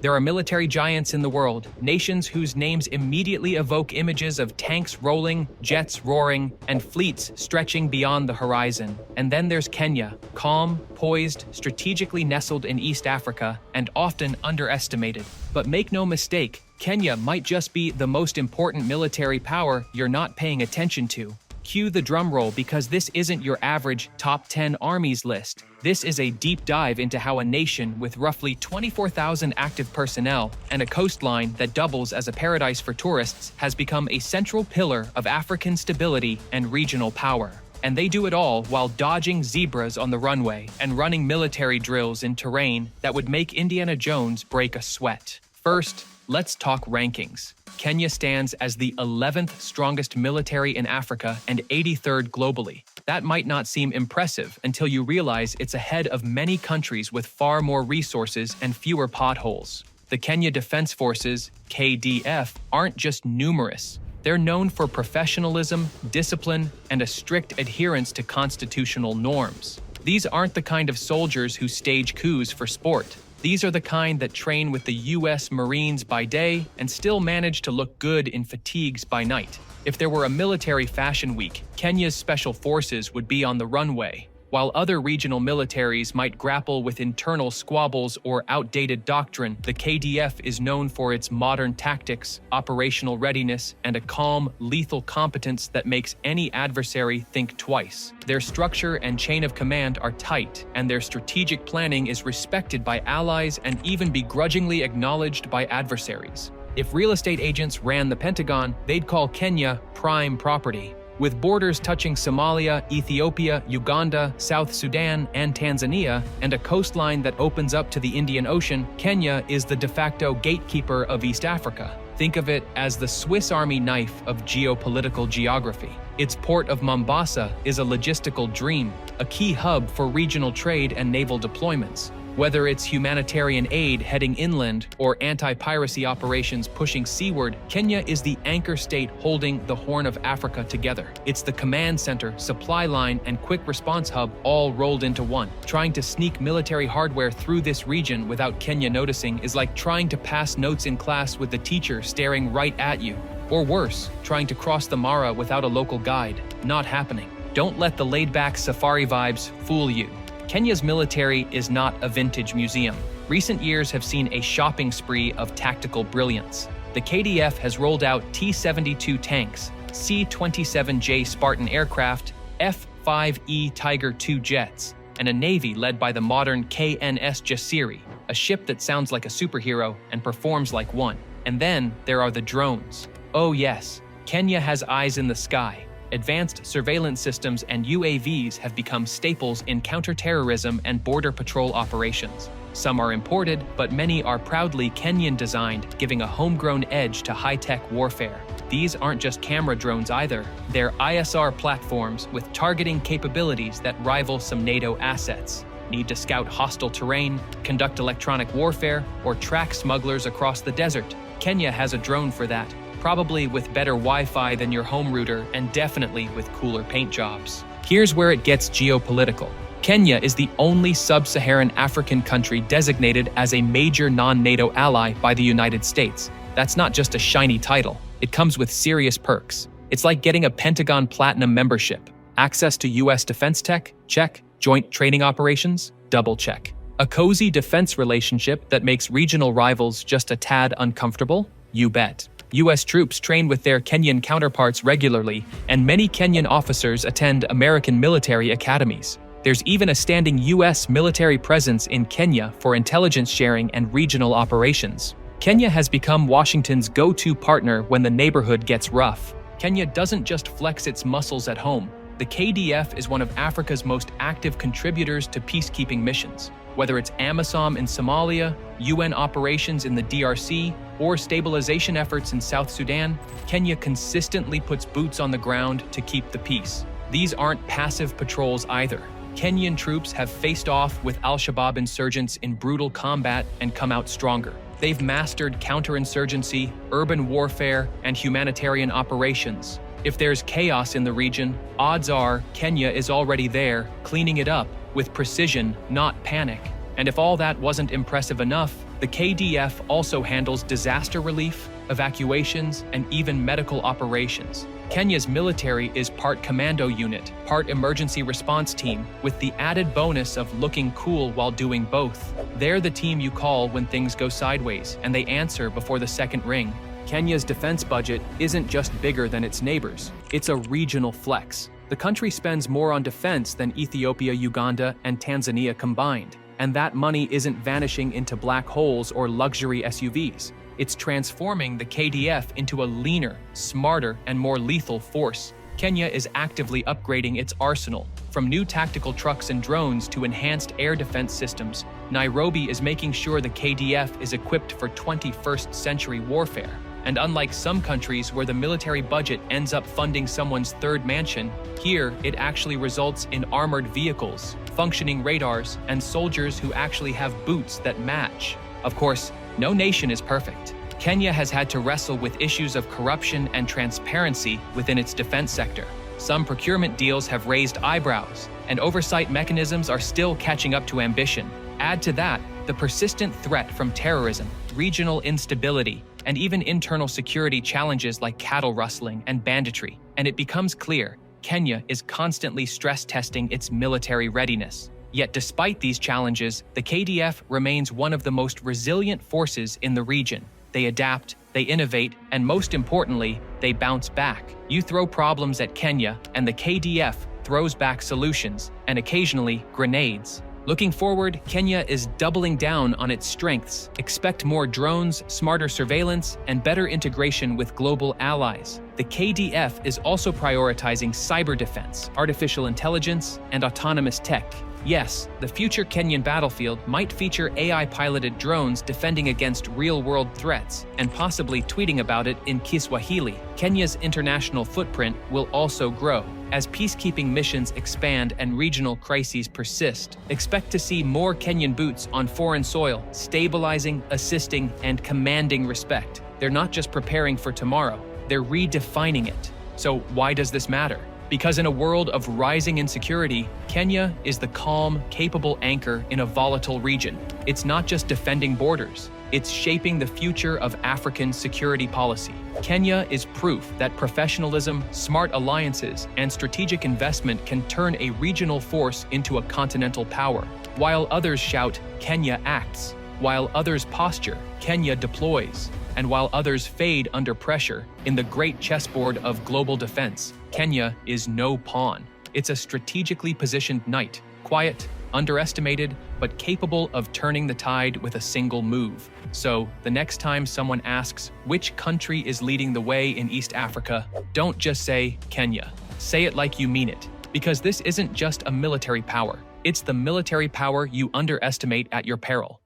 There are military giants in the world, nations whose names immediately evoke images of tanks rolling, jets roaring, and fleets stretching beyond the horizon. And then there's Kenya, calm, poised, strategically nestled in East Africa, and often underestimated. But make no mistake, Kenya might just be the most important military power you're not paying attention to. Cue the drum roll, because this isn't your average top 10 armies list. This is a deep dive into how a nation with roughly 24,000 active personnel and a coastline that doubles as a paradise for tourists has become a central pillar of African stability and regional power. And they do it all while dodging zebras on the runway and running military drills in terrain that would make Indiana Jones break a sweat. First, let's talk rankings. Kenya stands as the 11th strongest military in Africa and 83rd globally. That might not seem impressive until you realize it's ahead of many countries with far more resources and fewer potholes. The Kenya Defense Forces, KDF, aren't just numerous. They're known for professionalism, discipline, and a strict adherence to constitutional norms. These aren't the kind of soldiers who stage coups for sport. These are the kind that train with the US Marines by day and still manage to look good in fatigues by night. If there were a military fashion week, Kenya's special forces would be on the runway. While other regional militaries might grapple with internal squabbles or outdated doctrine, the KDF is known for its modern tactics, operational readiness, and a calm, lethal competence that makes any adversary think twice. Their structure and chain of command are tight, and their strategic planning is respected by allies and even begrudgingly acknowledged by adversaries. If real estate agents ran the Pentagon, they'd call Kenya prime property. With borders touching Somalia, Ethiopia, Uganda, South Sudan, and Tanzania, and a coastline that opens up to the Indian Ocean, Kenya is the de facto gatekeeper of East Africa. Think of it as the Swiss Army knife of geopolitical geography. Its port of Mombasa is a logistical dream, a key hub for regional trade and naval deployments. Whether it's humanitarian aid heading inland or anti-piracy operations pushing seaward, Kenya is the anchor state holding the Horn of Africa together. It's the command center, supply line, and quick response hub all rolled into one. Trying to sneak military hardware through this region without Kenya noticing is like trying to pass notes in class with the teacher staring right at you. Or worse, trying to cross the Mara without a local guide. Not happening. Don't let the laid-back safari vibes fool you. Kenya's military is not a vintage museum. Recent years have seen a shopping spree of tactical brilliance. The KDF has rolled out T-72 tanks, C-27J Spartan aircraft, F-5E Tiger II jets, and a navy led by the modern KNS Jasiri, a ship that sounds like a superhero and performs like one. And then there are the drones. Oh yes, Kenya has eyes in the sky. Advanced surveillance systems and UAVs have become staples in counterterrorism and border patrol operations. Some are imported, but many are proudly Kenyan-designed, giving a homegrown edge to high-tech warfare. These aren't just camera drones either. They're ISR platforms with targeting capabilities that rival some NATO assets. Need to scout hostile terrain, conduct electronic warfare, or track smugglers across the desert? Kenya has a drone for that. Probably with better Wi-Fi than your home router and definitely with cooler paint jobs. Here's where it gets geopolitical. Kenya is the only sub-Saharan African country designated as a major non-NATO ally by the United States. That's not just a shiny title. It comes with serious perks. It's like getting a Pentagon Platinum membership. Access to US defense tech? Check. Joint training operations? Double check. A cozy defense relationship that makes regional rivals just a tad uncomfortable? You bet. U.S. troops train with their Kenyan counterparts regularly, and many Kenyan officers attend American military academies. There's even a standing U.S. military presence in Kenya for intelligence sharing and regional operations. Kenya has become Washington's go-to partner when the neighborhood gets rough. Kenya doesn't just flex its muscles at home. The KDF is one of Africa's most active contributors to peacekeeping missions. Whether it's AMISOM in Somalia, UN operations in the DRC, or stabilization efforts in South Sudan, Kenya consistently puts boots on the ground to keep the peace. These aren't passive patrols either. Kenyan troops have faced off with al-Shabaab insurgents in brutal combat and come out stronger. They've mastered counterinsurgency, urban warfare, and humanitarian operations. If there's chaos in the region, odds are Kenya is already there, cleaning it up with precision, not panic. And if all that wasn't impressive enough, The KDF also handles disaster relief, evacuations, and even medical operations. Kenya's military is part commando unit, part emergency response team, with the added bonus of looking cool while doing both. They're the team you call when things go sideways, and they answer before the second ring. Kenya's defense budget isn't just bigger than its neighbors, it's a regional flex. The country spends more on defense than Ethiopia, Uganda, and Tanzania combined. And that money isn't vanishing into black holes or luxury SUVs. It's transforming the KDF into a leaner, smarter, and more lethal force. Kenya is actively upgrading its arsenal. From new tactical trucks and drones to enhanced air defense systems, Nairobi is making sure the KDF is equipped for 21st century warfare. And unlike some countries where the military budget ends up funding someone's third mansion, here it actually results in armored vehicles, functioning radars, and soldiers who actually have boots that match. Of course, no nation is perfect. Kenya has had to wrestle with issues of corruption and transparency within its defense sector. Some procurement deals have raised eyebrows, and oversight mechanisms are still catching up to ambition. Add to that the persistent threat from terrorism, regional instability, and even internal security challenges like cattle rustling and banditry, and it becomes clear Kenya is constantly stress testing its military readiness. Yet despite these challenges, the KDF remains one of the most resilient forces in the region. They adapt, they innovate, and most importantly, they bounce back. You throw problems at Kenya, and the KDF throws back solutions, and occasionally grenades. Looking forward, Kenya is doubling down on its strengths. Expect more drones, smarter surveillance, and better integration with global allies. The KDF is also prioritizing cyber defense, artificial intelligence, and autonomous tech. Yes, the future Kenyan battlefield might feature AI-piloted drones defending against real-world threats, and possibly tweeting about it in Kiswahili. Kenya's international footprint will also grow. As peacekeeping missions expand and regional crises persist, expect to see more Kenyan boots on foreign soil, stabilizing, assisting, and commanding respect. They're not just preparing for tomorrow, they're redefining it. So why does this matter? Because in a world of rising insecurity, Kenya is the calm, capable anchor in a volatile region. It's not just defending borders, it's shaping the future of African security policy. Kenya is proof that professionalism, smart alliances, and strategic investment can turn a regional force into a continental power. While others shout, Kenya acts. While others posture, Kenya deploys. And while others fade under pressure, in the great chessboard of global defense, Kenya is no pawn. It's a strategically positioned knight, quiet, underestimated, but capable of turning the tide with a single move. So, the next time someone asks which country is leading the way in East Africa, don't just say Kenya. Say it like you mean it, because this isn't just a military power. It's the military power you underestimate at your peril.